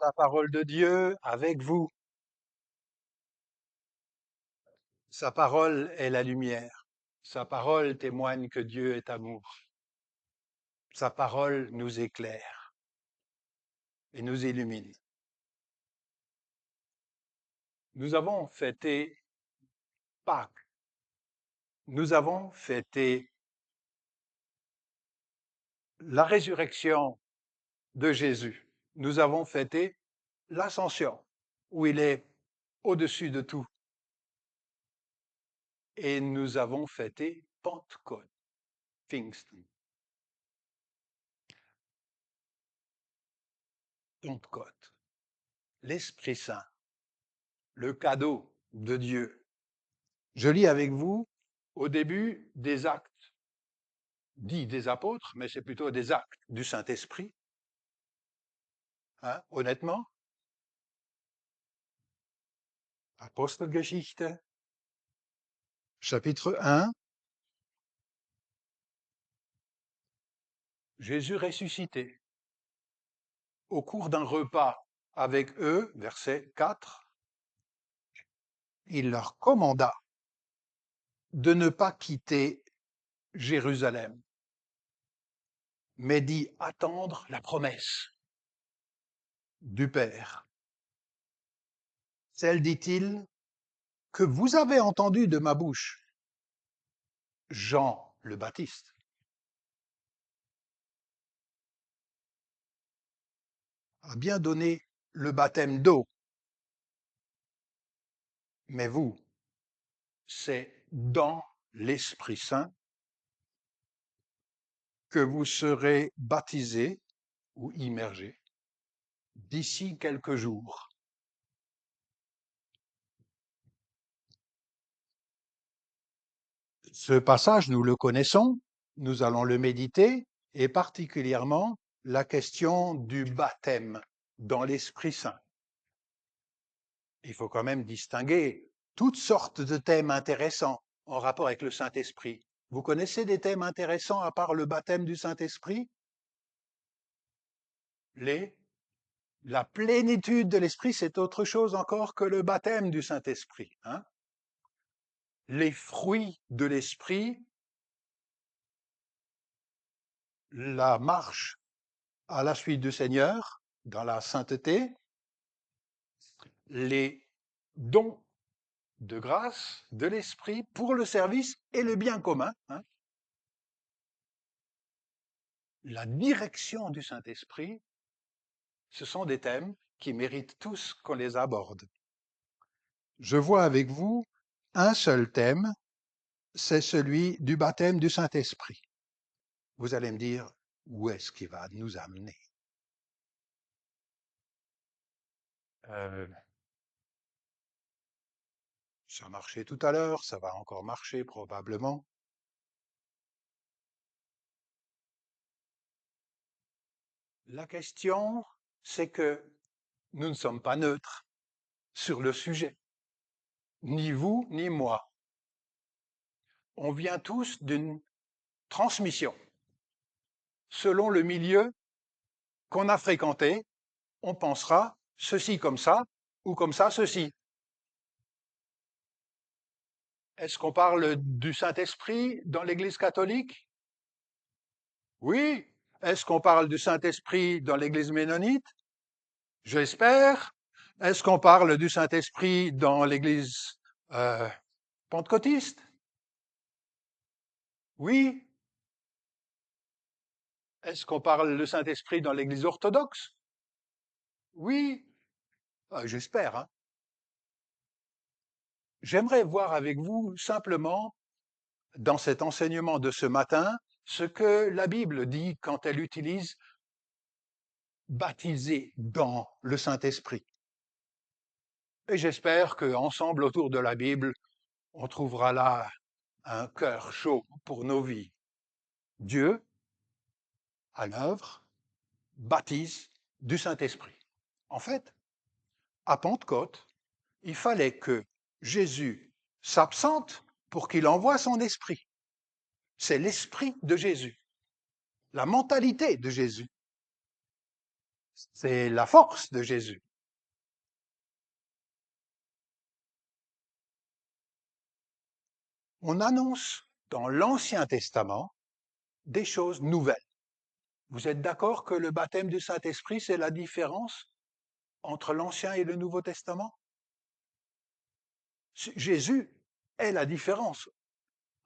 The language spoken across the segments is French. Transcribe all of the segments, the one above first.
la parole de Dieu avec vous. Sa parole est la lumière. Sa parole témoigne que Dieu est amour. Sa parole nous éclaire et nous illumine. Nous avons fêté Pâques. Nous avons fêté la résurrection de Jésus. Nous avons fêté l'ascension, où il est au-dessus de tout. Et nous avons fêté Pentecôte, Pfingsten. Pentecôte, l'Esprit Saint, le cadeau de Dieu. Je lis avec vous au début des actes dits des apôtres, mais c'est plutôt des actes du Saint-Esprit. Honnêtement, Apostelgeschichte, chapitre 1, Jésus ressuscité. Au cours d'un repas avec eux, verset 4, il leur commanda de ne pas quitter Jérusalem, mais d'y attendre la promesse du Père. Celle, dit-il, que vous avez entendue de ma bouche, Jean le Baptiste. A bien donné le baptême d'eau, mais vous, c'est dans l'Esprit Saint que vous serez baptisés ou immergés d'ici quelques jours. Ce passage, nous le connaissons, nous allons le méditer, et particulièrement la question du baptême dans l'Esprit Saint. Il faut quand même distinguer toutes sortes de thèmes intéressants en rapport avec le Saint-Esprit. Vous connaissez des thèmes intéressants à part le baptême du Saint-Esprit? La plénitude de l'Esprit, c'est autre chose encore que le baptême du Saint-Esprit. Les fruits de l'Esprit, la marche à la suite du Seigneur dans la sainteté, les dons de grâce de l'Esprit pour le service et le bien commun, la direction du Saint-Esprit, ce sont des thèmes qui méritent tous qu'on les aborde. Je vois avec vous un seul thème, c'est celui du baptême du Saint-Esprit. Vous allez me dire, où est-ce qu'il va nous amener? Ça a marché tout à l'heure, ça va encore marcher probablement. La question, c'est que nous ne sommes pas neutres sur le sujet, ni vous, ni moi. On vient tous d'une transmission. Selon le milieu qu'on a fréquenté, on pensera ceci comme ça, ou comme ça, ceci. Est-ce qu'on parle du Saint-Esprit dans l'Église catholique? Oui. Est-ce qu'on parle du Saint-Esprit dans l'Église ménonite? J'espère. Est-ce qu'on parle du Saint-Esprit dans l'Église pentecôtiste? Oui. Est-ce qu'on parle du Saint-Esprit dans l'Église orthodoxe? Oui. J'espère. J'aimerais voir avec vous simplement, dans cet enseignement de ce matin, ce que la Bible dit quand elle utilise baptiser dans le Saint-Esprit. Et j'espère qu'ensemble, autour de la Bible, on trouvera là un cœur chaud pour nos vies. Dieu, à l'œuvre, baptise du Saint-Esprit. En fait, à Pentecôte, il fallait que Jésus s'absente pour qu'il envoie son esprit. C'est l'esprit de Jésus, la mentalité de Jésus. C'est la force de Jésus. On annonce dans l'Ancien Testament des choses nouvelles. Vous êtes d'accord que le baptême du Saint-Esprit, c'est la différence entre l'Ancien et le Nouveau Testament? Jésus est la différence.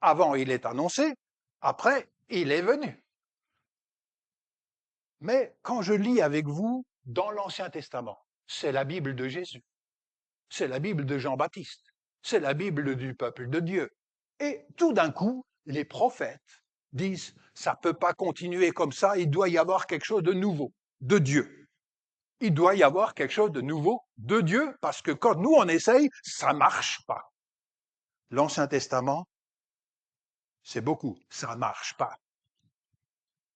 Avant, il est annoncé, après, il est venu. Mais quand je lis avec vous dans l'Ancien Testament, c'est la Bible de Jésus, c'est la Bible de Jean-Baptiste, c'est la Bible du peuple de Dieu. Et tout d'un coup, les prophètes disent, ça ne peut pas continuer comme ça, il doit y avoir quelque chose de nouveau, de Dieu. Il doit y avoir quelque chose de nouveau de Dieu, parce que quand nous on essaye, ça ne marche pas. L'Ancien Testament, c'est beaucoup, ça ne marche pas.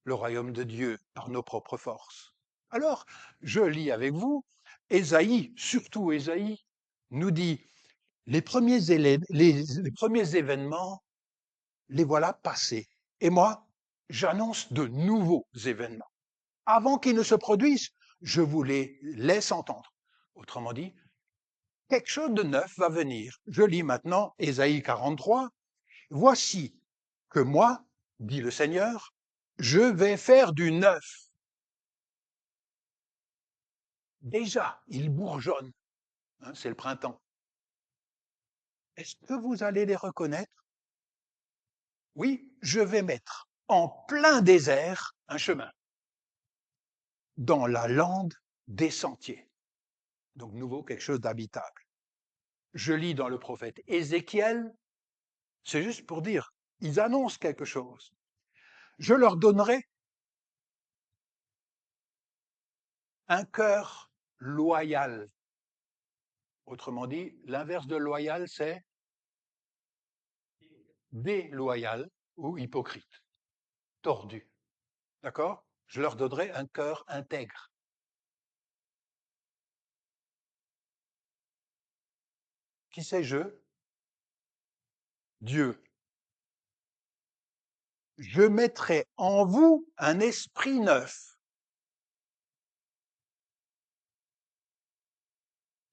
Le royaume de Dieu par nos propres forces. Alors, je lis avec vous, Ésaïe, surtout Ésaïe, nous dit, les premiers événements, les voilà passés. Et moi, j'annonce de nouveaux événements. Avant qu'ils ne se produisent, je vous les laisse entendre. Autrement dit, quelque chose de neuf va venir. Je lis maintenant Ésaïe 43. Voici que moi, dit le Seigneur, je vais faire du neuf. Déjà, il bourgeonne. Hein, c'est le printemps. Est-ce que vous allez les reconnaître? Oui, je vais mettre en plein désert un chemin, dans la lande des sentiers. Donc, nouveau, quelque chose d'habitable. Je lis dans le prophète Ézéchiel, c'est juste pour dire, ils annoncent quelque chose. Je leur donnerai un cœur loyal. Autrement dit, l'inverse de loyal, c'est déloyal ou hypocrite, tordu. D'accord? Je leur donnerai un cœur intègre. Qui c'est je? Dieu. Je mettrai en vous un esprit neuf.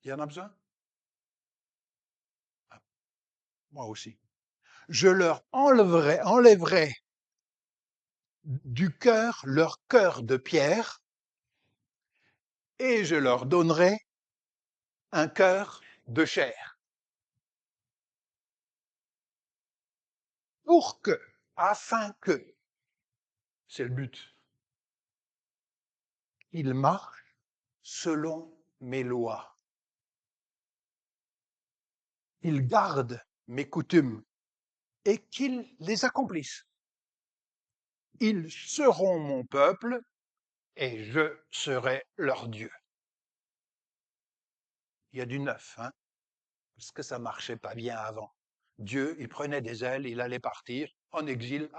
Il y en a besoin? Ah, moi aussi. Je leur enlèverai du cœur leur cœur de pierre et je leur donnerai un cœur de chair. Pour que, afin que, c'est le but, ils marchent selon mes lois. Ils gardent mes coutumes et qu'ils les accomplissent. Ils seront mon peuple et je serai leur Dieu. Il y a du neuf, hein, parce que ça marchait pas bien avant. Dieu, il prenait des ailes, il allait partir en exil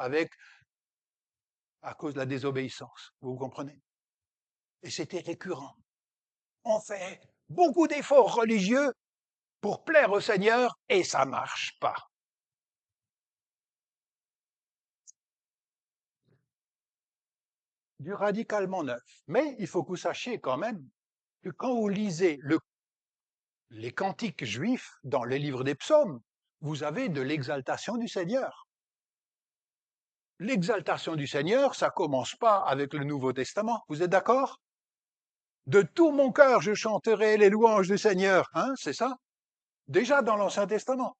à cause de la désobéissance. Vous comprenez? Et c'était récurrent. On fait beaucoup d'efforts religieux pour plaire au Seigneur et ça marche pas. Du radicalement neuf. Mais il faut que vous sachiez quand même que quand vous lisez les cantiques juifs dans les livres des psaumes, vous avez de l'exaltation du Seigneur. L'exaltation du Seigneur, ça commence pas avec le Nouveau Testament. Vous êtes d'accord? De tout mon cœur, je chanterai les louanges du Seigneur. Hein, c'est ça? Déjà dans l'Ancien Testament.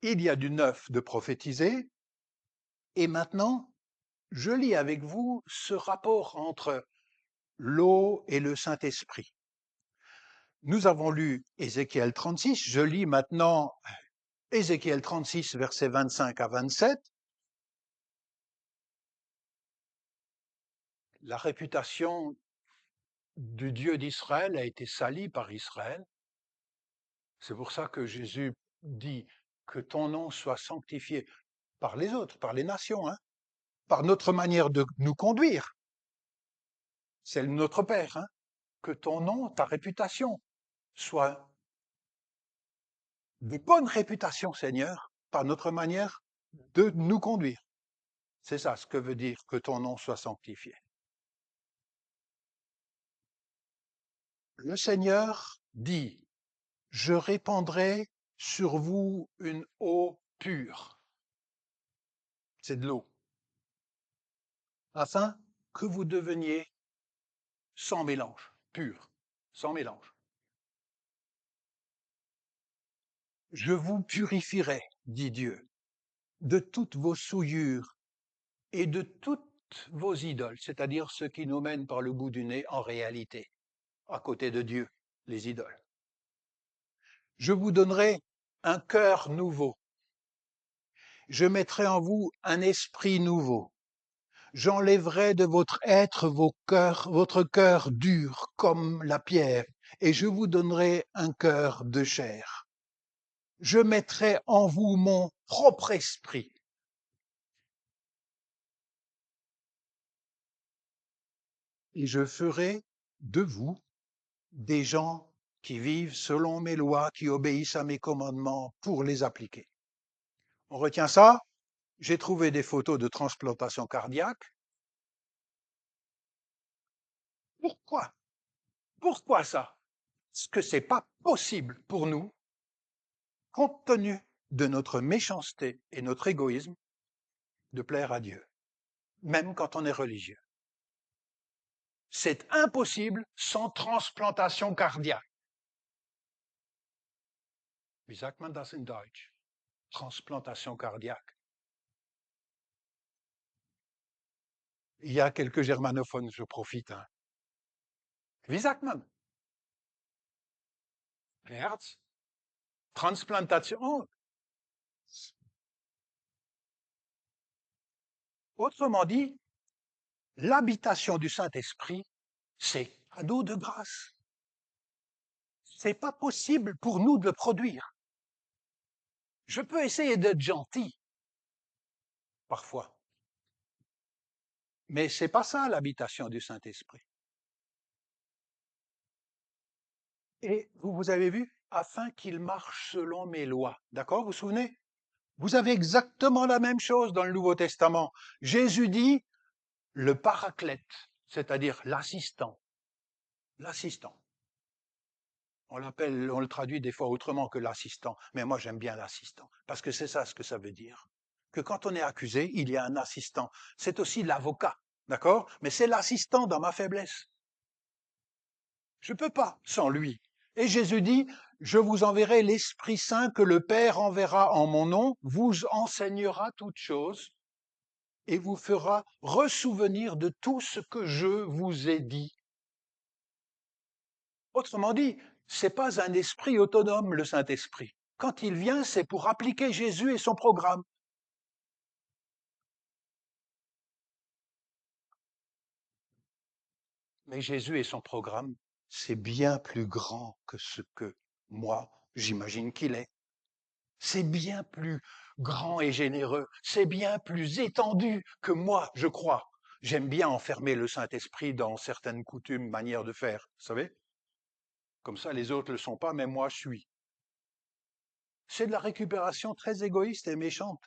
Il y a du neuf de prophétiser. Et maintenant, je lis avec vous ce rapport entre l'eau et le Saint-Esprit. Nous avons lu Ézéchiel 36. Je lis maintenant Ézéchiel 36, versets 25 à 27. La réputation du Dieu d'Israël a été salie par Israël. C'est pour ça que Jésus dit que ton nom soit sanctifié par les autres, par les nations, hein, par notre manière de nous conduire. C'est notre Père, hein, que ton nom, ta réputation soit de bonne réputation, Seigneur, par notre manière de nous conduire. C'est ça ce que veut dire que ton nom soit sanctifié. Le Seigneur dit, je répandrai sur vous une eau pure. C'est de l'eau. Afin que vous deveniez sans mélange, pur, sans mélange. Je vous purifierai, dit Dieu, de toutes vos souillures et de toutes vos idoles, c'est-à-dire ceux qui nous mènent par le bout du nez en réalité, à côté de Dieu, les idoles. Je vous donnerai un cœur nouveau. Je mettrai en vous un esprit nouveau. J'enlèverai de votre être votre cœur dur comme la pierre, et je vous donnerai un cœur de chair. Je mettrai en vous mon propre esprit. Et je ferai de vous des gens qui vivent selon mes lois, qui obéissent à mes commandements pour les appliquer. On retient ça? J'ai trouvé des photos de transplantation cardiaque. Pourquoi? Pourquoi ça? Parce que c'est pas possible pour nous, compte tenu de notre méchanceté et notre égoïsme, de plaire à Dieu, même quand on est religieux. C'est impossible sans transplantation cardiaque. Wie sagt man das in Deutsch? Transplantation cardiaque. Il y a quelques germanophones, je profite. Hein. Wie sagt man? Herz? Transplantation. Oh. Autrement dit, l'habitation du Saint-Esprit, c'est cadeau de grâce. C'est pas possible pour nous de le produire. Je peux essayer d'être gentil, parfois. Mais c'est pas ça l'habitation du Saint-Esprit. Et vous avez vu, afin qu'il marche selon mes lois. D'accord, vous vous souvenez? Vous avez exactement la même chose dans le Nouveau Testament. Jésus dit le paraclète, c'est-à-dire l'assistant. L'assistant. On le traduit des fois autrement que l'assistant, mais moi j'aime bien l'assistant, parce que c'est ça ce que ça veut dire. Que quand on est accusé, il y a un assistant. C'est aussi l'avocat, d'accord? Mais c'est l'assistant dans ma faiblesse. Je ne peux pas sans lui. Et Jésus dit, je vous enverrai l'Esprit Saint que le Père enverra en mon nom, vous enseignera toutes choses et vous fera ressouvenir de tout ce que je vous ai dit. Autrement dit, c'est pas un esprit autonome, le Saint-Esprit. Quand il vient, c'est pour appliquer Jésus et son programme. Mais Jésus et son programme, c'est bien plus grand que ce que moi, j'imagine qu'il est. C'est bien plus grand et généreux, c'est bien plus étendu que moi, je crois. J'aime bien enfermer le Saint-Esprit dans certaines coutumes, manières de faire, vous savez? Comme ça, les autres ne le sont pas, mais moi, je suis. C'est de la récupération très égoïste et méchante.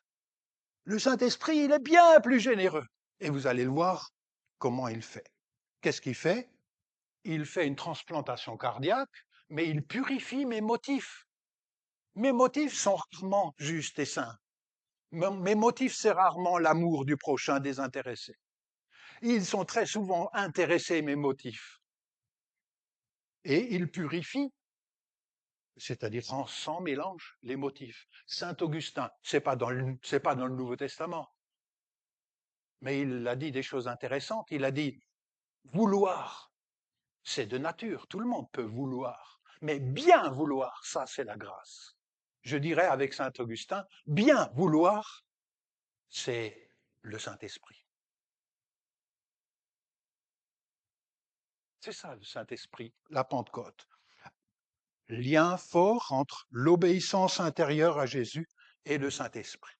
Le Saint-Esprit, il est bien plus généreux. Et vous allez le voir comment il fait. Qu'est-ce qu'il fait? Il fait une transplantation cardiaque, mais il purifie mes motifs. Mes motifs sont rarement justes et saints. Mes motifs, c'est rarement l'amour du prochain désintéressé. Ils sont très souvent intéressés, mes motifs. Et il purifie, c'est-à-dire sans mélange, les motifs. Saint Augustin, c'est pas dans le Nouveau Testament. Mais il a dit des choses intéressantes. Il a dit, vouloir, c'est de nature, tout le monde peut vouloir. Mais bien vouloir, ça c'est la grâce. Je dirais avec saint Augustin, bien vouloir, c'est le Saint-Esprit. C'est ça le Saint-Esprit, la Pentecôte. Lien fort entre l'obéissance intérieure à Jésus et le Saint-Esprit.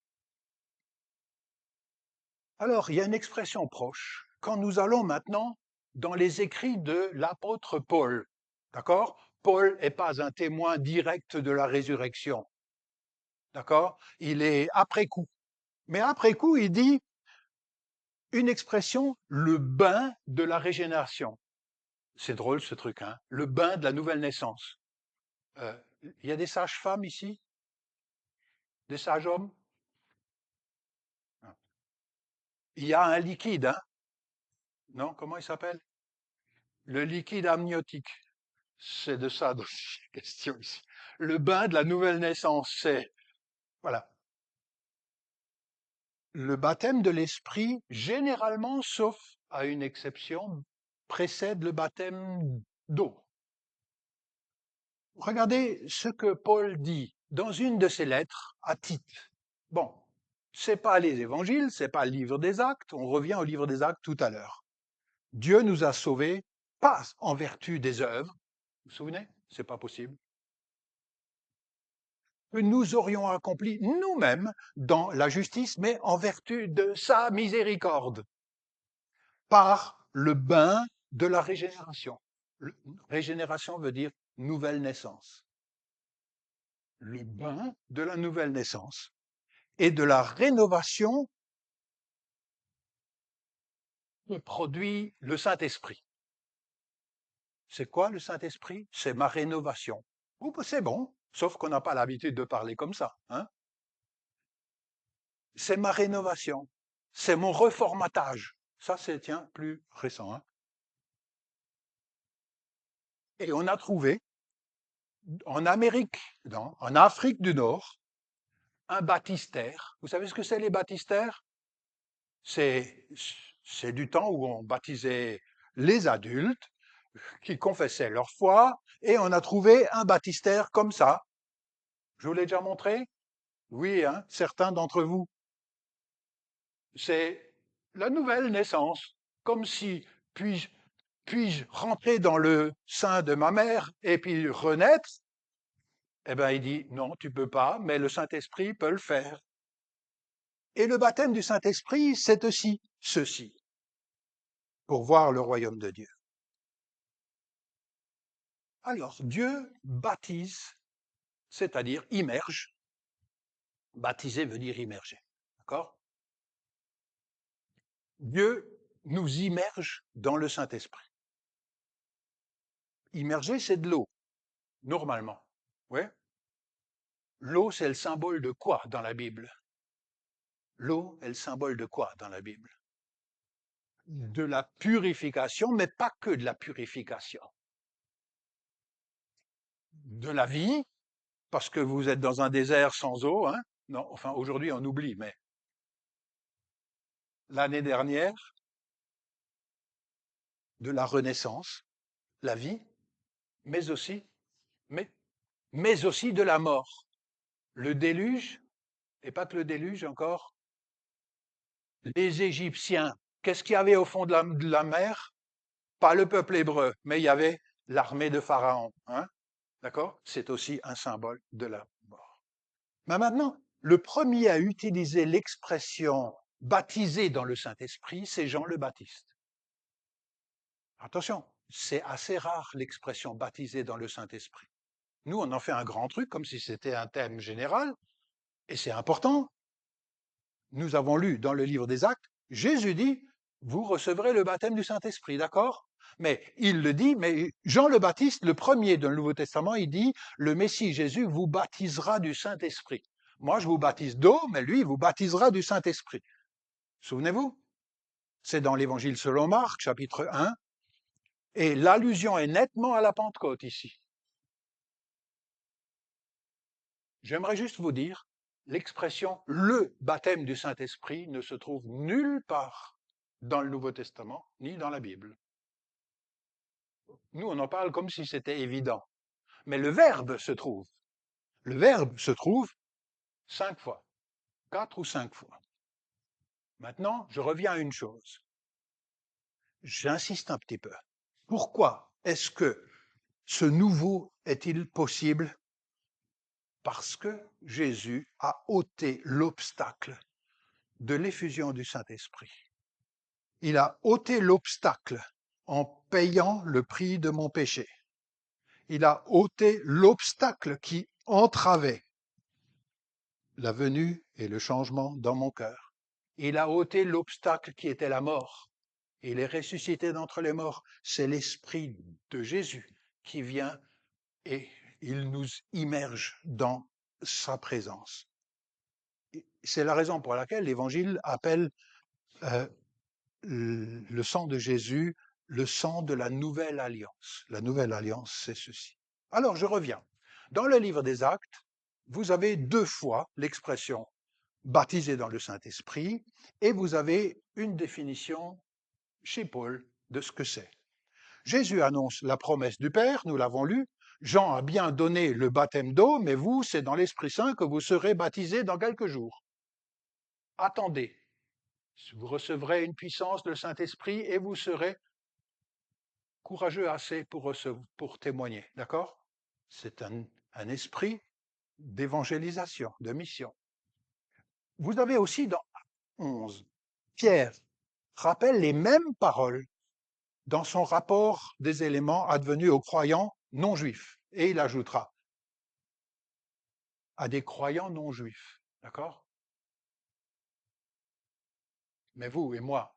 Alors, il y a une expression proche. Quand nous allons maintenant dans les écrits de l'apôtre Paul, d'accord? Paul n'est pas un témoin direct de la résurrection, d'accord? Il est après coup. Mais après coup, il dit une expression, le bain de la régénération. C'est drôle ce truc, hein. Le bain de la nouvelle naissance. Il y a des sages-femmes ici? Des sages-hommes? Il y a un liquide, hein? Non, comment il s'appelle? Le liquide amniotique. C'est de ça dont il est question ici. Le bain de la nouvelle naissance, c'est, voilà, le baptême de l'esprit, généralement, sauf à une exception, précède le baptême d'eau. Regardez ce que Paul dit dans une de ses lettres à Tite. Bon, c'est pas les évangiles, c'est pas le livre des Actes, on revient au livre des Actes tout à l'heure. Dieu nous a sauvés, pas en vertu des œuvres, vous vous souvenez? C'est pas possible. Que nous aurions accompli nous-mêmes dans la justice, mais en vertu de sa miséricorde, par le bain de la régénération. Régénération veut dire nouvelle naissance. Le bain de la nouvelle naissance et de la rénovation que produit le Saint-Esprit. C'est quoi le Saint-Esprit? C'est ma rénovation. Oh, ben c'est bon, sauf qu'on n'a pas l'habitude de parler comme ça. Hein? C'est ma rénovation. C'est mon reformatage. Ça, c'est, tiens, plus récent. Hein? Et on a trouvé en Amérique, en Afrique du Nord, un baptistère. Vous savez ce que c'est les baptistères? C'est du temps où on baptisait les adultes qui confessaient leur foi, et on a trouvé un baptistère comme ça. Je vous l'ai déjà montré? Oui, hein, certains d'entre vous. C'est la nouvelle naissance, comme si puis-je rentrer dans le sein de ma mère et puis renaître? Eh bien, il dit non, tu peux pas, mais le Saint-Esprit peut le faire. Et le baptême du Saint-Esprit, c'est aussi ceci, pour voir le royaume de Dieu. Alors, Dieu baptise, c'est-à-dire immerge. Baptiser veut dire immerger. D'accord? Dieu nous immerge dans le Saint-Esprit. Immerger, c'est de l'eau, normalement. Ouais. L'eau, c'est le symbole de quoi dans la Bible? L'eau est le symbole de quoi dans la Bible? De la purification, mais pas que de la purification. De la vie, parce que vous êtes dans un désert sans eau, hein? Non, enfin aujourd'hui on oublie, mais l'année dernière, de la renaissance, la vie, mais aussi, mais, mais aussi de la mort. Le déluge, et pas que le déluge encore, les Égyptiens, qu'est-ce qu'il y avait au fond de la mer? Pas le peuple hébreu, mais il y avait l'armée de Pharaon. Hein? D'accord? C'est aussi un symbole de la mort. Mais maintenant, le premier à utiliser l'expression baptisé dans le Saint-Esprit, c'est Jean le Baptiste. Attention, c'est assez rare l'expression baptisé dans le Saint-Esprit. Nous, on en fait un grand truc comme si c'était un thème général, et c'est important. Nous avons lu dans le livre des Actes, Jésus dit, vous recevrez le baptême du Saint-Esprit, d'accord? Mais il le dit, mais Jean le Baptiste, le premier dans le Nouveau Testament, il dit, le Messie Jésus vous baptisera du Saint-Esprit. Moi, je vous baptise d'eau, mais lui, il vous baptisera du Saint-Esprit. Souvenez-vous? C'est dans l'Évangile selon Marc, chapitre 1, et l'allusion est nettement à la Pentecôte ici. J'aimerais juste vous dire, l'expression le baptême du Saint-Esprit ne se trouve nulle part dans le Nouveau Testament, ni dans la Bible. Nous, on en parle comme si c'était évident. Mais le verbe se trouve. Le verbe se trouve 5 fois, 4 ou 5 fois. Maintenant, je reviens à une chose. J'insiste un petit peu. Pourquoi est-ce que ce nouveau est-il possible? Parce que Jésus a ôté l'obstacle de l'effusion du Saint-Esprit. Il a ôté l'obstacle en payant le prix de mon péché. Il a ôté l'obstacle qui entravait la venue et le changement dans mon cœur. Il a ôté l'obstacle qui était la mort. Il est ressuscité d'entre les morts. C'est l'Esprit de Jésus qui vient et il nous immerge dans sa présence. C'est la raison pour laquelle l'Évangile appelle le sang de Jésus le sang de la nouvelle alliance. La nouvelle alliance, c'est ceci. Alors, je reviens. Dans le livre des Actes, vous avez 2 fois l'expression baptisé dans le Saint-Esprit et vous avez une définition chez Paul de ce que c'est. Jésus annonce la promesse du Père, nous l'avons lu. Jean a bien donné le baptême d'eau, mais vous, c'est dans l'Esprit Saint que vous serez baptisés dans quelques jours. Attendez, vous recevrez une puissance de Saint-Esprit et vous serez courageux assez pour témoigner, d'accord? C'est un esprit d'évangélisation, de mission. Vous avez aussi dans 11, Pierre rappelle les mêmes paroles dans son rapport des éléments advenus aux croyants non juifs. Et il ajoutera à des croyants non juifs, d'accord? Mais vous et moi,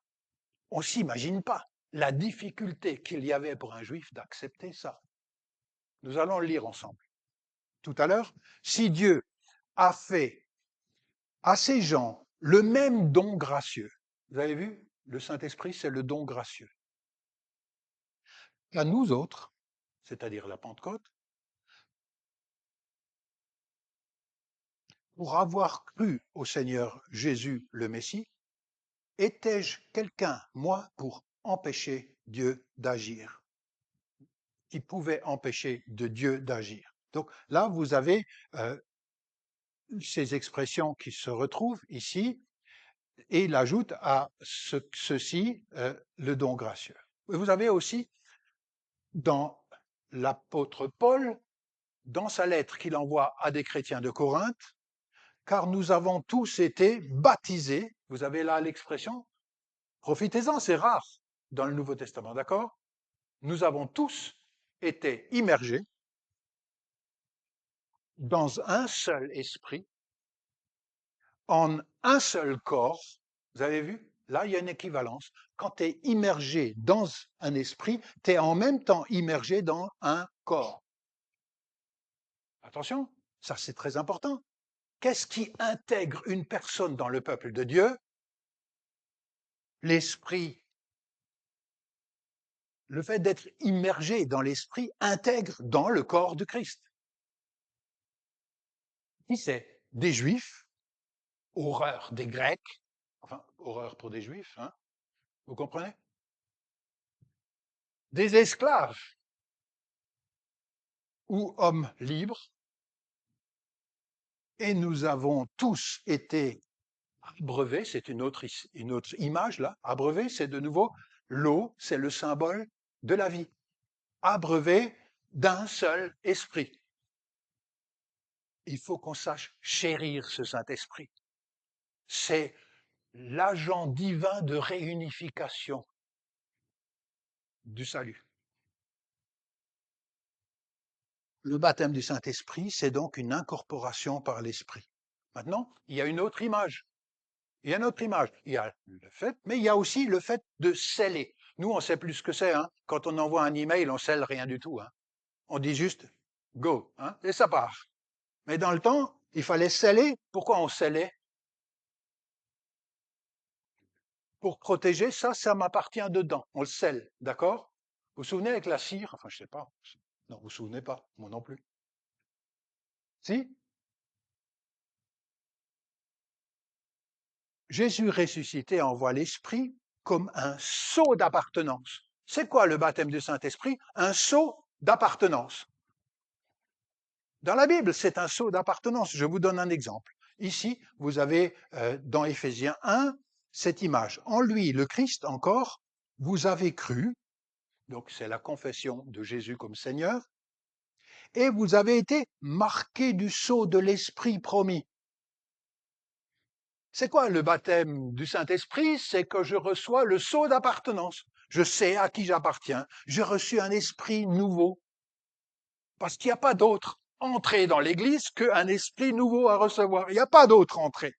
on ne s'imagine pas la difficulté qu'il y avait pour un juif d'accepter ça. Nous allons le lire ensemble. Tout à l'heure, si Dieu a fait à ces gens le même don gracieux, vous avez vu, le Saint-Esprit, c'est le don gracieux. À nous autres, c'est-à-dire la Pentecôte, pour avoir cru au Seigneur Jésus le Messie, étais-je quelqu'un, moi, pour empêcher Dieu d'agir, qui pouvait empêcher de Dieu d'agir? Donc là, vous avez ces expressions qui se retrouvent ici, et il ajoute à ceci le don gracieux. Vous avez aussi dans l'apôtre Paul, dans sa lettre qu'il envoie à des chrétiens de Corinthe, car nous avons tous été baptisés, vous avez là l'expression, profitez-en, c'est rare dans le Nouveau Testament, d'accord? Nous avons tous été immergés dans un seul esprit, en un seul corps. Vous avez vu? Là, il y a une équivalence. Quand tu es immergé dans un esprit, tu es en même temps immergé dans un corps. Attention, ça c'est très important. Qu'est-ce qui intègre une personne dans le peuple de Dieu? L'esprit. Le fait d'être immergé dans l'esprit intègre dans le corps de Christ. Qui c'est? Des Juifs, horreur des Grecs, enfin, horreur pour des Juifs, hein, vous comprenez? Des esclaves ou hommes libres, et nous avons tous été abreuvés, c'est une autre image là, abreuvés, c'est de nouveau l'eau, c'est le symbole de la vie, abreuvés d'un seul esprit. Il faut qu'on sache chérir ce Saint-Esprit. C'est l'agent divin de réunification du salut. Le baptême du Saint-Esprit, c'est donc une incorporation par l'Esprit. Maintenant, il y a une autre image. Il y a une autre image. Il y a le fait, mais il y a aussi le fait de sceller. Nous, on sait plus ce que c'est. Hein. Quand on envoie un email, on scelle rien du tout. Hein. On dit juste go, hein, et ça part. Mais dans le temps, il fallait sceller. Pourquoi on scellait? Pour protéger, ça m'appartient dedans. On le scelle, d'accord? Vous vous souvenez avec la cire? Enfin, je sais pas. Non, vous vous souvenez pas, moi non plus. Si? Jésus ressuscité envoie l'Esprit comme un sceau d'appartenance. C'est quoi le baptême du Saint-Esprit? Un sceau d'appartenance. Dans la Bible, c'est un sceau d'appartenance. Je vous donne un exemple. Ici, vous avez dans Éphésiens 1 cette image. En lui, le Christ encore, vous avez cru, donc c'est la confession de Jésus comme Seigneur, et vous avez été marqués du sceau de l'Esprit promis. C'est quoi le baptême du Saint-Esprit? C'est que je reçois le sceau d'appartenance. Je sais à qui j'appartiens. J'ai reçu un esprit nouveau. Parce qu'il n'y a pas d'autre entrée dans l'Église qu'un esprit nouveau à recevoir. Il n'y a pas d'autre entrée.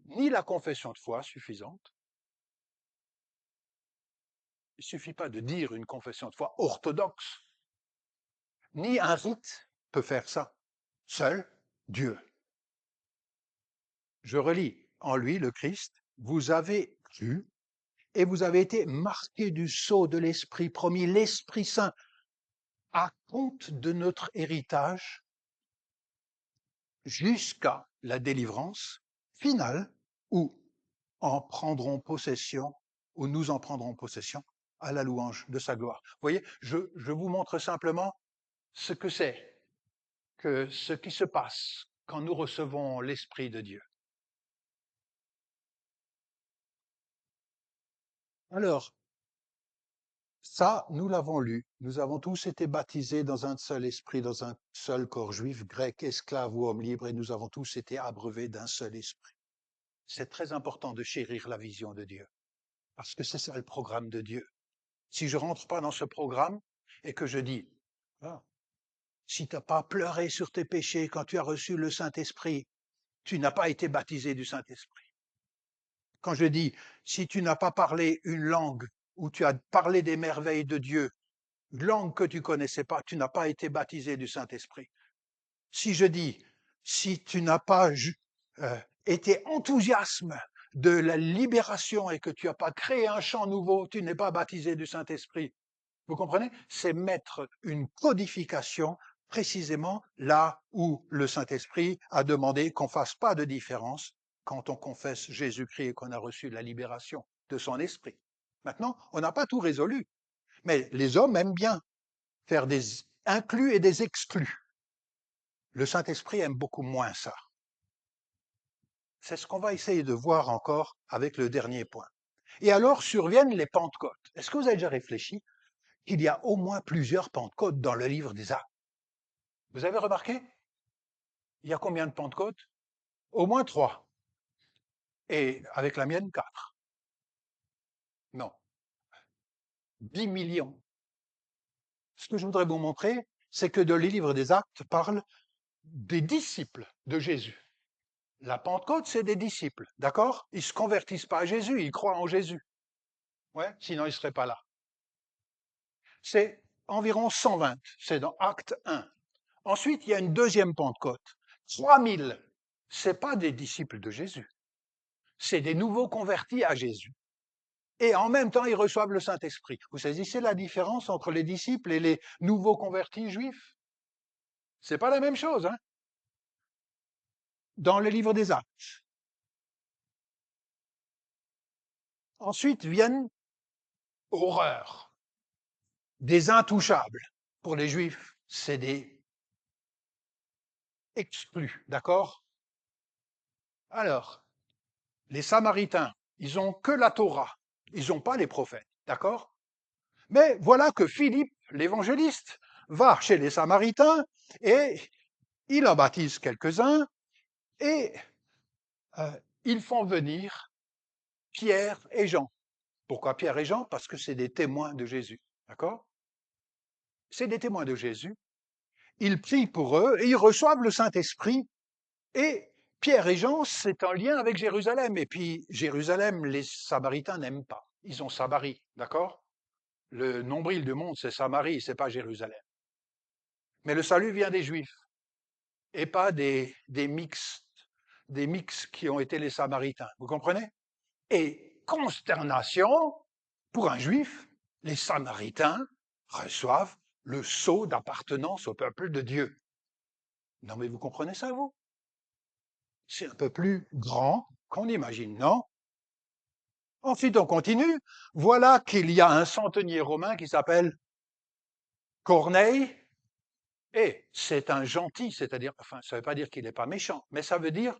ni la confession de foi suffisante. Il ne suffit pas de dire une confession de foi orthodoxe, ni un rite peut faire ça. Seul Dieu. Je relis, en lui, le Christ, vous avez cru et vous avez été marqués du sceau de l'Esprit promis, l'Esprit Saint, à compte de notre héritage jusqu'à la délivrance finale où en prendront possession, ou nous en prendrons possession à la louange de sa gloire. Vous voyez, je vous montre simplement ce que c'est, que ce qui se passe quand nous recevons l'Esprit de Dieu. Alors, ça, nous l'avons lu. Nous avons tous été baptisés dans un seul esprit, dans un seul corps juif, grec, esclave ou homme libre, et nous avons tous été abreuvés d'un seul esprit. C'est très important de chérir la vision de Dieu, parce que c'est ça le programme de Dieu. Si je rentre pas dans ce programme et que je dis, ah, si tu n'as pas pleuré sur tes péchés quand tu as reçu le Saint-Esprit, tu n'as pas été baptisé du Saint-Esprit. Quand je dis, si tu n'as pas parlé une langue ou tu as parlé des merveilles de Dieu, une langue que tu connaissais pas, tu n'as pas été baptisé du Saint-Esprit. Si je dis, si tu n'as pas été enthousiasme de la libération et que tu n'as pas créé un chant nouveau, tu n'es pas baptisé du Saint-Esprit. Vous comprenez? C'est mettre une codification précisément là où le Saint-Esprit a demandé qu'on ne fasse pas de différence quand on confesse Jésus-Christ et qu'on a reçu la libération de son esprit. Maintenant, on n'a pas tout résolu, mais les hommes aiment bien faire des inclus et des exclus. Le Saint-Esprit aime beaucoup moins ça. C'est ce qu'on va essayer de voir encore avec le dernier point. Et alors surviennent les Pentecôtes. Est-ce que vous avez déjà réfléchi qu'il y a au moins plusieurs Pentecôtes dans le livre des Actes? Vous avez remarqué? Il y a combien de Pentecôtes? Au moins 3. Et avec la mienne, 4. Non, 10 millions. Ce que je voudrais vous montrer, c'est que le livre des Actes parle des disciples de Jésus. La Pentecôte, c'est des disciples, d'accord? Ils ne se convertissent pas à Jésus, ils croient en Jésus. Ouais, sinon ils ne seraient pas là. C'est environ 120, c'est dans Acte 1. Ensuite, il y a une deuxième Pentecôte. 3000, ce n'est pas des disciples de Jésus, c'est des nouveaux convertis à Jésus. Et en même temps, ils reçoivent le Saint-Esprit. Vous saisissez la différence entre les disciples et les nouveaux convertis juifs? C'est pas la même chose, hein? Dans le livre des Actes. Ensuite viennent horreur, des intouchables. Pour les juifs, c'est des exclus, d'accord? Alors, les Samaritains, ils ont que la Torah, ils n'ont pas les prophètes, d'accord? Mais voilà que Philippe, l'évangéliste, va chez les Samaritains et il en baptise quelques-uns et ils font venir Pierre et Jean. Pourquoi Pierre et Jean? Parce que c'est des témoins de Jésus, d'accord? C'est des témoins de Jésus. Ils prient pour eux et ils reçoivent le Saint-Esprit. Et Pierre et Jean, c'est en lien avec Jérusalem. Et puis Jérusalem, les Samaritains n'aiment pas. Ils ont Samarie, d'accord? Le nombril du monde, c'est Samarie, c'est pas Jérusalem. Mais le salut vient des Juifs et pas des mix qui ont été les Samaritains. Vous comprenez? Et consternation, pour un Juif, les Samaritains reçoivent le sceau d'appartenance au peuple de Dieu. Non mais vous comprenez ça, vous? C'est un peu plus grand qu'on imagine, non? Ensuite, on continue. Voilà qu'il y a un centenier romain qui s'appelle Corneille, et c'est un gentil, c'est-à-dire, enfin, ça ne veut pas dire qu'il n'est pas méchant, mais ça veut dire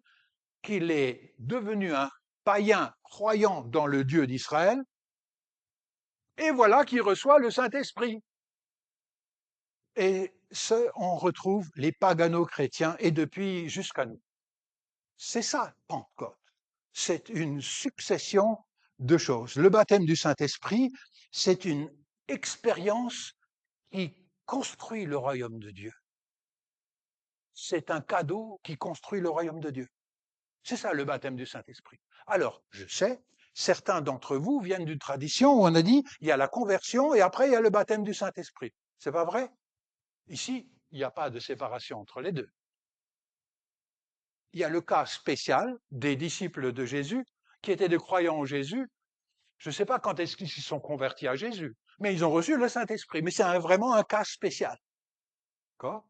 qu'il est devenu un païen croyant dans le Dieu d'Israël, et voilà qu'il reçoit le Saint-Esprit. Et on retrouve les pagano-chrétiens, et depuis jusqu'à nous. C'est ça, Pentecôte. C'est une succession de choses. Le baptême du Saint-Esprit, c'est une expérience qui construit le royaume de Dieu. C'est un cadeau qui construit le royaume de Dieu. C'est ça le baptême du Saint-Esprit. Alors, je sais, certains d'entre vous viennent d'une tradition où on a dit il y a la conversion et après il y a le baptême du Saint-Esprit. C'est pas vrai? Ici, il n'y a pas de séparation entre les deux. Il y a le cas spécial des disciples de Jésus qui étaient des croyants en Jésus. Je ne sais pas quand est-ce qu'ils se sont convertis à Jésus, mais ils ont reçu le Saint-Esprit. Mais c'est vraiment un cas spécial. D'accord?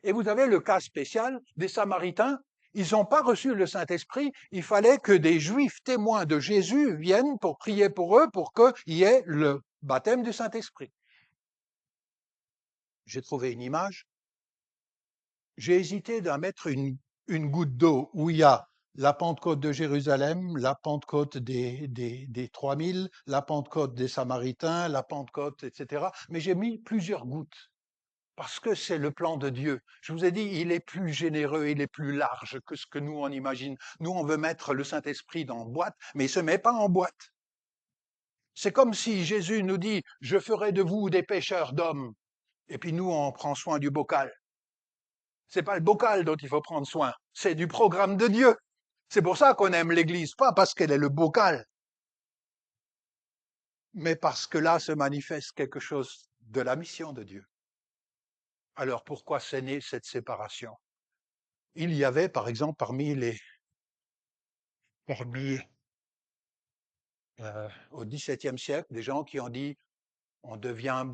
Et vous avez le cas spécial des Samaritains. Ils n'ont pas reçu le Saint-Esprit. Il fallait que des Juifs témoins de Jésus viennent pour prier pour eux pour qu'il y ait le baptême du Saint-Esprit. J'ai trouvé une image. J'ai hésité d'en mettre une goutte d'eau où il y a la Pentecôte de Jérusalem, la Pentecôte des 3000, la Pentecôte des Samaritains, la Pentecôte, etc. Mais j'ai mis plusieurs gouttes parce que c'est le plan de Dieu. Je vous ai dit, il est plus généreux, il est plus large que ce que nous on imagine. Nous, on veut mettre le Saint-Esprit dans une boîte, mais il ne se met pas en boîte. C'est comme si Jésus nous dit, je ferai de vous des pêcheurs d'hommes. Et puis nous, on prend soin du bocal. C'est pas le bocal dont il faut prendre soin, c'est du programme de Dieu. C'est pour ça qu'on aime l'Église, pas parce qu'elle est le bocal, mais parce que là se manifeste quelque chose de la mission de Dieu. Alors pourquoi s'est née cette séparation? Il y avait, par exemple, parmi au XVIIe siècle, des gens qui ont dit on devient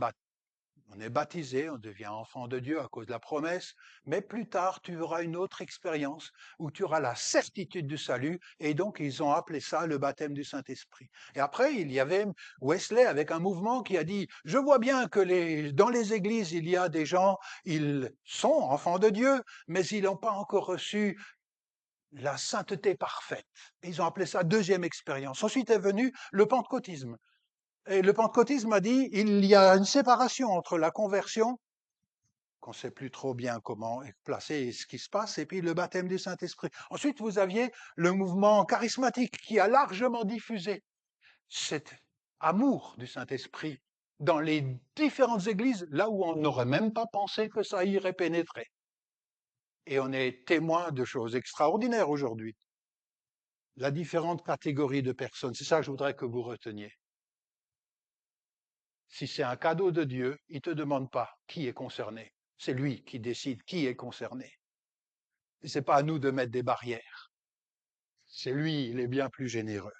on est baptisé, on devient enfant de Dieu à cause de la promesse, mais plus tard, tu auras une autre expérience où tu auras la certitude du salut, et donc ils ont appelé ça le baptême du Saint-Esprit. Et après, il y avait Wesley avec un mouvement qui a dit, je vois bien que dans les églises, il y a des gens, ils sont enfants de Dieu, mais ils n'ont pas encore reçu la sainteté parfaite. Et ils ont appelé ça deuxième expérience. Ensuite est venu le pentecôtisme. Et le pentecôtisme a dit, il y a une séparation entre la conversion, qu'on ne sait plus trop bien comment placer ce qui se passe, et puis le baptême du Saint-Esprit. Ensuite, vous aviez le mouvement charismatique qui a largement diffusé cet amour du Saint-Esprit dans les différentes églises, là où on n'aurait même pas pensé que ça irait pénétrer. Et on est témoin de choses extraordinaires aujourd'hui. La différente catégorie de personnes, c'est ça que je voudrais que vous reteniez. Si c'est un cadeau de Dieu, il ne te demande pas qui est concerné. C'est lui qui décide qui est concerné. Et ce n'est pas à nous de mettre des barrières. C'est lui, il est bien plus généreux.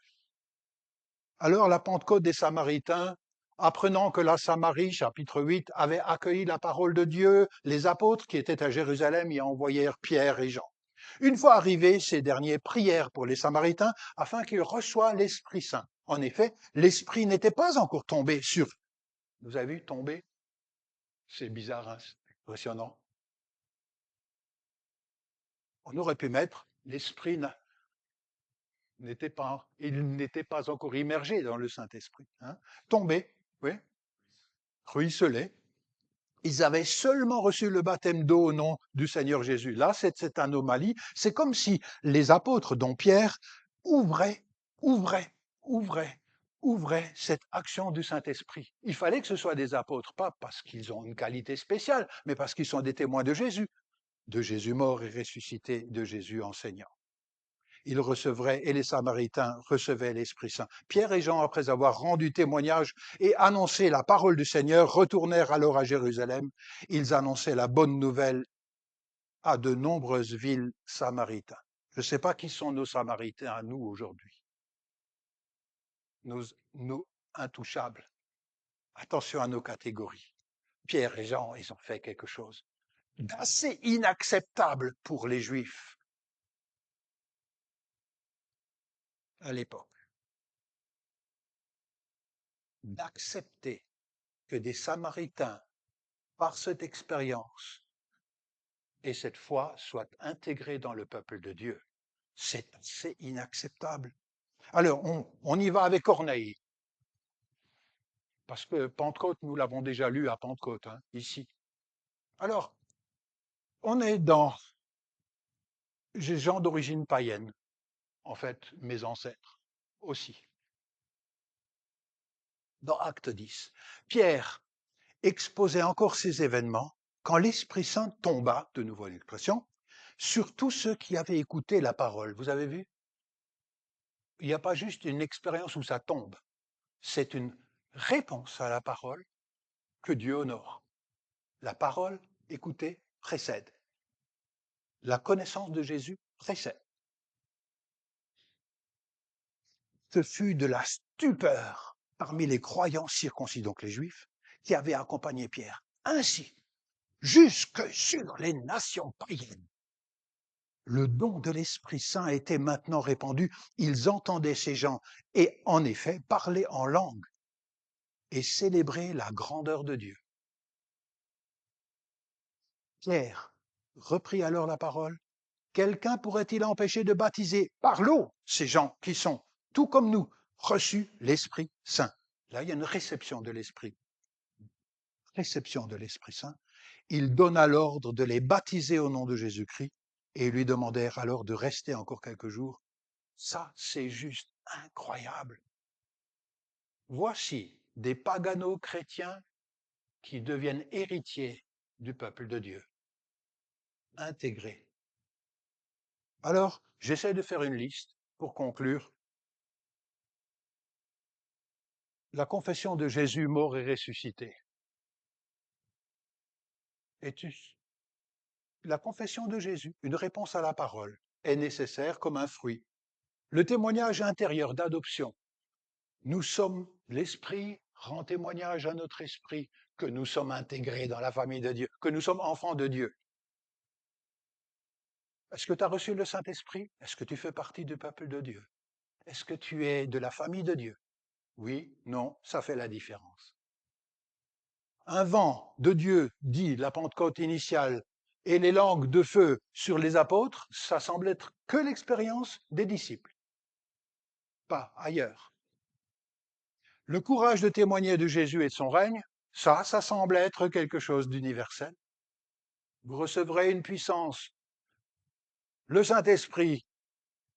Alors la Pentecôte des Samaritains, apprenant que la Samarie, chapitre 8, avait accueilli la parole de Dieu, les apôtres qui étaient à Jérusalem y envoyèrent Pierre et Jean. Une fois arrivés, ces derniers prièrent pour les Samaritains afin qu'ils reçoivent l'Esprit Saint. En effet, l'Esprit n'était pas encore tombé sur eux. Vous avez vu tomber? C'est bizarre, hein, c'est impressionnant. On aurait pu mettre l'Esprit il n'était pas encore immergé dans le Saint-Esprit. Hein. Tombé, oui, ruisselé. Ils avaient seulement reçu le baptême d'eau au nom du Seigneur Jésus. Là, c'est cette anomalie. C'est comme si les apôtres, dont Pierre, ouvraient, ouvraient, ouvraient, ouvraient cette action du Saint-Esprit. Il fallait que ce soit des apôtres, pas parce qu'ils ont une qualité spéciale, mais parce qu'ils sont des témoins de Jésus mort et ressuscité, de Jésus enseignant. Ils recevraient, et les Samaritains recevaient l'Esprit Saint. Pierre et Jean, après avoir rendu témoignage et annoncé la parole du Seigneur, retournèrent alors à Jérusalem. Ils annonçaient la bonne nouvelle à de nombreuses villes samaritaines. Je ne sais pas qui sont nos Samaritains à nous aujourd'hui. Nos intouchables. Attention à nos catégories. Pierre et Jean, ils ont fait quelque chose d'assez inacceptable pour les Juifs à l'époque. D'accepter que des Samaritains, par cette expérience et cette foi, soient intégrés dans le peuple de Dieu. C'est assez inacceptable. Alors, on y va avec Corneille, parce que Pentecôte, nous l'avons déjà lu à Pentecôte, hein, ici. Alors, on est dans des gens d'origine païenne, en fait, mes ancêtres aussi. Dans Acte 10, Pierre exposait encore ces événements quand l'Esprit Saint tomba, de nouveau une expression, sur tous ceux qui avaient écouté la parole. Vous avez vu? Il n'y a pas juste une expérience où ça tombe, c'est une réponse à la parole que Dieu honore. La parole écoutée précède. La connaissance de Jésus précède. Ce fut de la stupeur parmi les croyants circoncis, donc les Juifs, qui avaient accompagné Pierre. Ainsi, jusque sur les nations païennes, le don de l'Esprit Saint était maintenant répandu. Ils entendaient ces gens et, en effet, parler en langue et célébrer la grandeur de Dieu. Pierre reprit alors la parole. Quelqu'un pourrait-il empêcher de baptiser par l'eau ces gens qui sont, tout comme nous, reçus l'Esprit Saint? Là, il y a une réception de l'Esprit. Réception de l'Esprit Saint. Il donna l'ordre de les baptiser au nom de Jésus-Christ et lui demandèrent alors de rester encore quelques jours. Ça, c'est juste incroyable. Voici des pagano-chrétiens qui deviennent héritiers du peuple de Dieu, intégrés. Alors, j'essaie de faire une liste pour conclure. La confession de Jésus mort et ressuscité. La confession de Jésus, une réponse à la parole, est nécessaire comme un fruit. Le témoignage intérieur d'adoption. Nous sommes, l'Esprit rend témoignage à notre esprit que nous sommes intégrés dans la famille de Dieu, que nous sommes enfants de Dieu. Est-ce que tu as reçu le Saint-Esprit? Est-ce que tu fais partie du peuple de Dieu? Est-ce que tu es de la famille de Dieu? Oui, non, ça fait la différence. Un vent de Dieu, dit la Pentecôte initiale, et les langues de feu sur les apôtres, ça semble être que l'expérience des disciples, pas ailleurs. Le courage de témoigner de Jésus et de son règne, ça semble être quelque chose d'universel. Vous recevrez une puissance, le Saint-Esprit,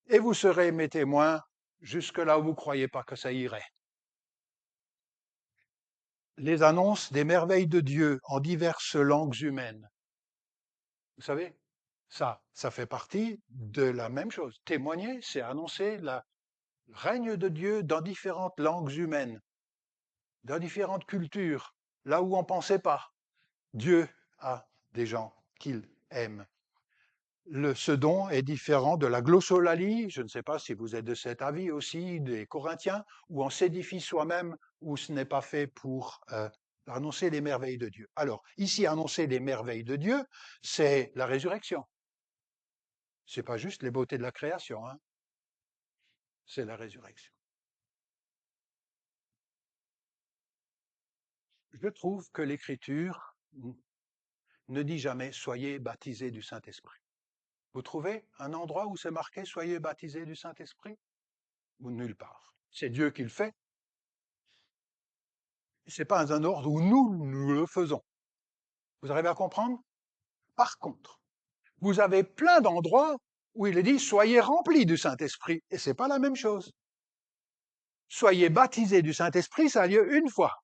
et vous serez mes témoins jusque là où vous ne croyez pas que ça irait. Les annonces des merveilles de Dieu en diverses langues humaines. Vous savez, ça fait partie de la même chose. Témoigner, c'est annoncer le règne de Dieu dans différentes langues humaines, dans différentes cultures, là où on ne pensait pas. Dieu a des gens qu'il aime. Ce don est différent de la glossolalie, je ne sais pas si vous êtes de cet avis aussi, des Corinthiens, où on s'édifie soi-même, où ce n'est pas fait pour annoncer les merveilles de Dieu. Alors, ici, annoncer les merveilles de Dieu, c'est la résurrection. C'est pas juste les beautés de la création, hein. C'est la résurrection. Je trouve que l'Écriture ne dit jamais soyez baptisés du Saint-Esprit. Vous trouvez un endroit où c'est marqué soyez baptisés du Saint-Esprit? Ou nulle part. C'est Dieu qui le fait. C'est pas un ordre où nous le faisons. Vous arrivez à comprendre? Par contre, vous avez plein d'endroits où il est dit soyez remplis du Saint-Esprit, et c'est pas la même chose. Soyez baptisés du Saint-Esprit, ça a lieu une fois.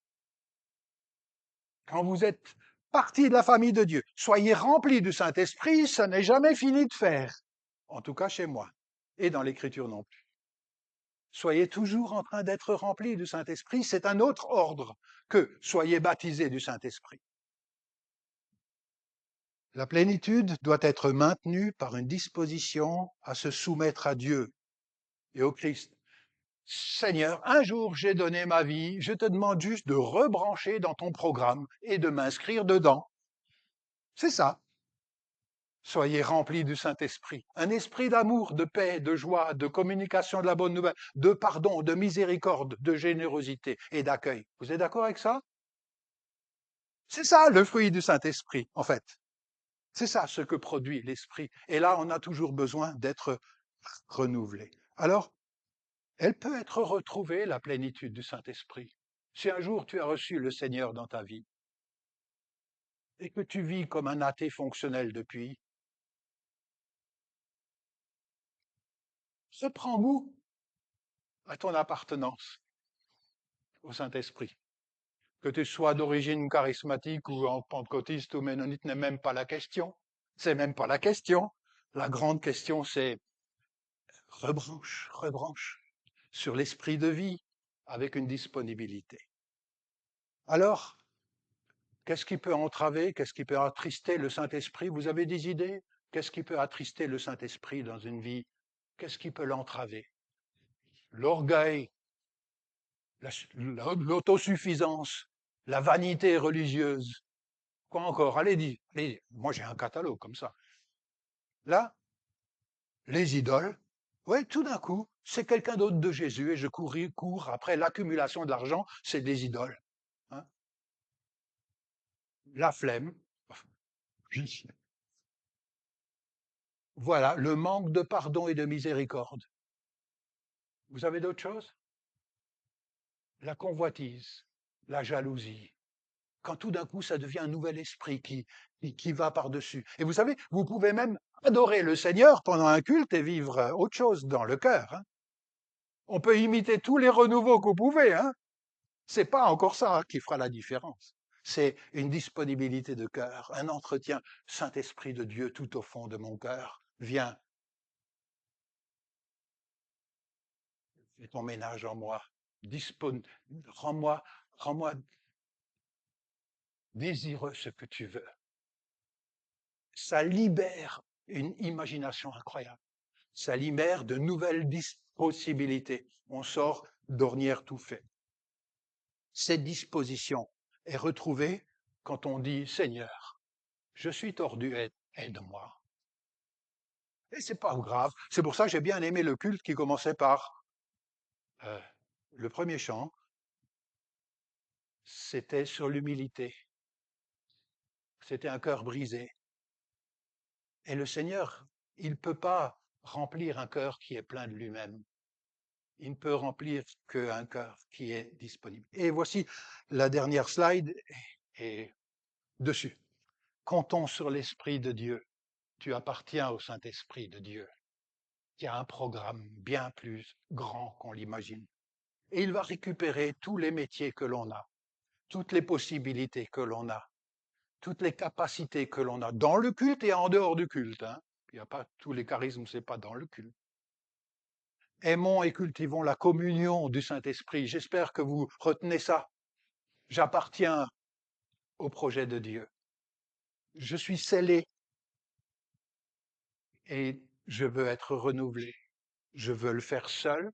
Quand vous êtes partie de la famille de Dieu, soyez remplis du Saint-Esprit, ça n'est jamais fini de faire. En tout cas chez moi, et dans l'Écriture non plus. Soyez toujours en train d'être remplis du Saint-Esprit, c'est un autre ordre que soyez baptisés du Saint-Esprit. La plénitude doit être maintenue par une disposition à se soumettre à Dieu et au Christ. Seigneur, un jour j'ai donné ma vie, je te demande juste de rebrancher dans ton programme et de m'inscrire dedans. C'est ça. Soyez remplis du Saint-Esprit. Un esprit d'amour, de paix, de joie, de communication de la bonne nouvelle, de pardon, de miséricorde, de générosité et d'accueil. Vous êtes d'accord avec ça? C'est ça le fruit du Saint-Esprit, en fait. C'est ça ce que produit l'Esprit. Et là, on a toujours besoin d'être renouvelé. Alors, elle peut être retrouvée, la plénitude du Saint-Esprit. Si un jour tu as reçu le Seigneur dans ta vie et que tu vis comme un athée fonctionnel depuis, reprends goût à ton appartenance au Saint-Esprit. Que tu sois d'origine charismatique ou en pentecôtiste ou ménonite n'est même pas la question. C'est même pas la question. La grande question, c'est rebranche sur l'esprit de vie avec une disponibilité. Alors, qu'est-ce qui peut entraver, qu'est-ce qui peut attrister le Saint-Esprit? Vous avez des idées? Qu'est-ce qui peut attrister le Saint-Esprit dans une vie? Qu'est-ce qui peut l'entraver? L'orgueil, l'autosuffisance, la vanité religieuse. Quoi encore? Allez, moi j'ai un catalogue comme ça. Là, les idoles. Oui, tout d'un coup, c'est quelqu'un d'autre de Jésus et je cours après l'accumulation de l'argent, c'est des idoles. Hein. La flemme. Voilà, le manque de pardon et de miséricorde. Vous avez d'autres choses? La convoitise, la jalousie. Quand tout d'un coup, ça devient un nouvel esprit qui va par-dessus. Et vous savez, vous pouvez même adorer le Seigneur pendant un culte et vivre autre chose dans le cœur. Hein. On peut imiter tous les renouveaux que vous pouvez. Hein. C'est pas encore ça qui fera la différence. C'est une disponibilité de cœur, un entretien. Saint-Esprit de Dieu, tout au fond de mon cœur, viens, fais ton ménage en moi. Dispone, rends-moi, rends-moi désireux ce que tu veux. Ça libère une imagination incroyable. Ça libère de nouvelles possibilités. On sort d'ornières tout fait. Cette disposition est retrouvée quand on dit Seigneur, je suis tordu, aide-moi. Et c'est pas grave. C'est pour ça que j'ai bien aimé le culte qui commençait par euh, le premier chant, c'était sur l'humilité. C'était un cœur brisé. Et le Seigneur, il ne peut pas remplir un cœur qui est plein de lui-même. Il ne peut remplir qu'un cœur qui est disponible. Et voici la dernière slide et dessus. Comptons sur l'Esprit de Dieu. Tu appartiens au Saint-Esprit de Dieu, qui a un programme bien plus grand qu'on l'imagine. Et il va récupérer tous les métiers que l'on a, toutes les possibilités que l'on a, toutes les capacités que l'on a dans le culte et en dehors du culte. Hein. Il n'y a pas tous les charismes, c'est pas dans le culte. Aimons et cultivons la communion du Saint-Esprit. J'espère que vous retenez ça. J'appartiens au projet de Dieu. Je suis scellé et je veux être renouvelé. Je veux le faire seul.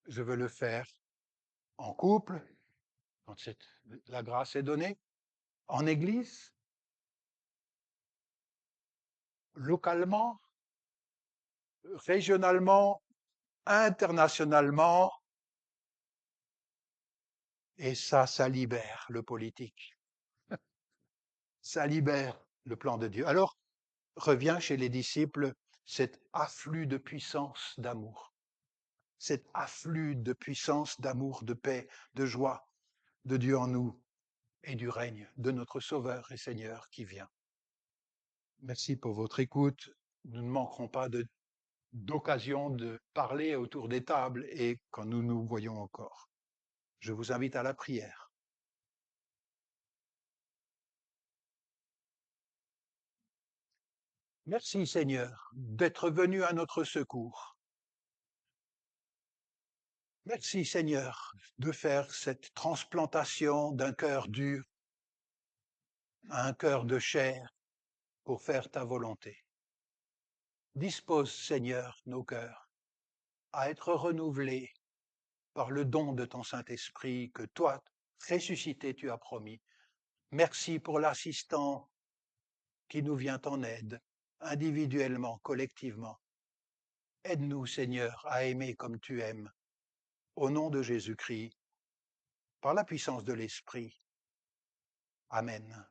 Je veux le faire en couple, quand la grâce est donnée, en église, localement, régionalement, internationalement. Et ça libère le politique. Ça libère le plan de Dieu. Alors, revient chez les disciples cet afflux de puissance, d'amour, cet afflux de puissance, d'amour, de paix, de joie de Dieu en nous et du règne de notre Sauveur et Seigneur qui vient. Merci pour votre écoute. Nous ne manquerons pas d'occasion de parler autour des tables et quand nous nous voyons encore. Je vous invite à la prière. Merci Seigneur d'être venu à notre secours. Merci Seigneur de faire cette transplantation d'un cœur dur à un cœur de chair pour faire ta volonté. Dispose Seigneur nos cœurs à être renouvelés par le don de ton Saint-Esprit que toi, ressuscité, tu as promis. Merci pour l'assistant qui nous vient en aide, individuellement, collectivement. Aide-nous, Seigneur, à aimer comme tu aimes. Au nom de Jésus-Christ, par la puissance de l'Esprit. Amen.